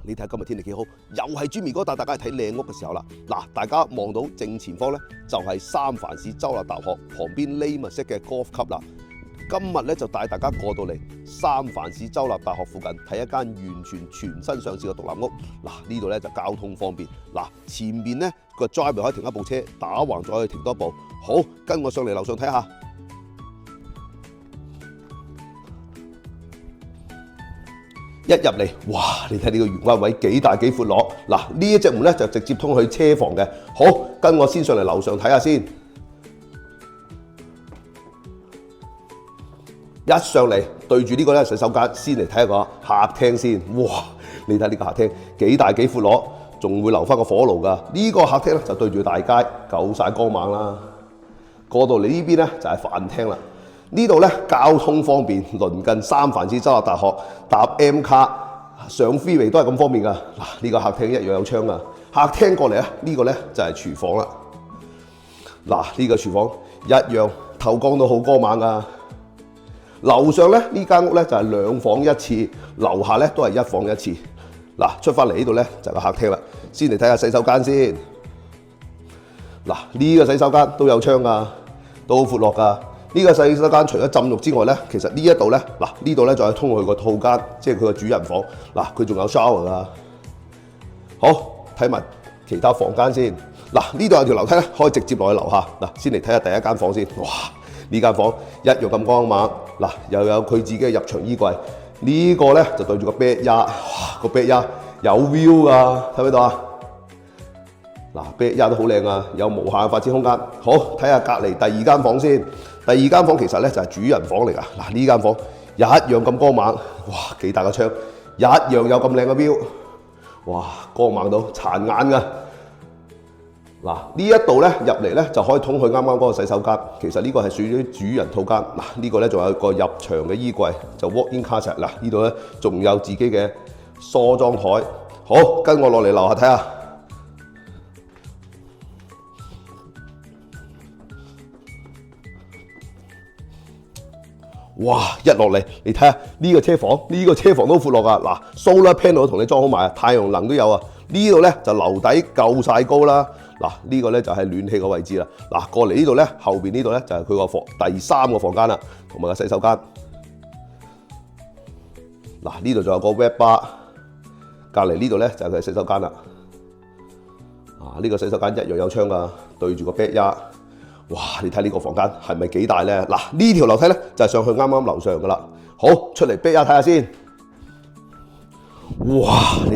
你睇下今日天氣幾好，又係Jimmy哥帶大家去睇靚屋嘅時候啦。嗱，大家望到正前方咧，就係三藩市州立大學旁邊呢密式嘅 golf club啦。今日咧就帶大家過到嚟三藩市州立大學附近睇一間完全新上市嘅獨立屋。嗱，呢度咧就交通方便。嗱，前面咧個 drive 可以停一部車，打橫再可以停多部。好，跟我上嚟樓上睇下。一入嚟，哇！你睇呢個玄關位幾大幾闊落。嗱，呢一隻門咧就直接通去車房嘅。好，跟我先上嚟樓上睇下先。一上嚟對住呢個咧洗手間，先嚟睇下個客廳先。哇！你睇呢個客廳幾大幾闊落，仲會留翻個火爐㗎。呢個客廳咧就對住大街，夠晒光猛啦。過到嚟呢邊咧就係飯廳啦。呢度咧交通方便，鄰近三藩市州立大學，搭 M 卡上 freeway 都係咁方便㗎。嗱，呢個客廳一樣有窗啊。客廳過嚟啊，呢個咧就係廚房啦。嗱，呢個廚房一樣透光都好光猛㗎。樓上咧呢間屋咧就係2房1廁，樓下咧都係1房1廁。嗱，出翻嚟呢度咧就係個客廳啦。先嚟睇下洗手間先。嗱，呢個洗手間都有窗㗎，都好闊落㗎。呢個洗手間除咗浸浴之外咧，其實呢一度咧，嗱呢度咧就係通去個套間，即係佢個主人房。嗱，佢仲有 shower 㗎。好，睇埋其他房間先。嗱，呢度有條樓梯咧，可以直接落去樓下。嗱，先嚟睇下第一間房先。哇！呢間房一樣咁光猛。嗱，又有佢自己嘅入牆衣櫃。呢個咧就對住個 backyard。哇！個 backyard有 view 㗎，睇唔睇到啊？嗱 backyard 都好靚啊，有無限嘅發展空間。好，睇下隔離第二間房先。第二間房其實咧就係主人房嚟㗎。嗱，呢間房一樣咁光猛。哇！幾大個窗，一樣有咁靚嘅 view。哇！光猛到殘眼㗎。嗱，呢一度咧入嚟咧就可以通去啱啱嗰個洗手間。其實呢個係屬於主人套間。嗱，呢個咧仲有個入牆嘅衣櫃，就 walk-in closet。嗱，呢度咧仲有自己嘅梳妝台。好，跟我落嚟樓下睇下。哇！一落嚟，你睇下呢個車房，呢個車房都闊落㗎。嗱 ，solar panel 都同你裝好埋啊，太陽能都有啊。呢度咧就樓底夠晒高啦。嗱，呢個咧就係暖氣嘅位置啦。嗱，過嚟呢度咧，後邊呢度咧就係佢個第3個房間啦，同埋個洗手間。嗱，呢度仲有個 wet bar， 隔離呢度咧就係佢洗手間啦。啊，呢個洗手間一樣有窗㗎，對住個 backyard。哇！你睇呢個房間係咪幾大咧？嗱，呢條樓梯咧就係上去啱啱樓上㗎啦。好，出嚟backyard睇下先。哇！你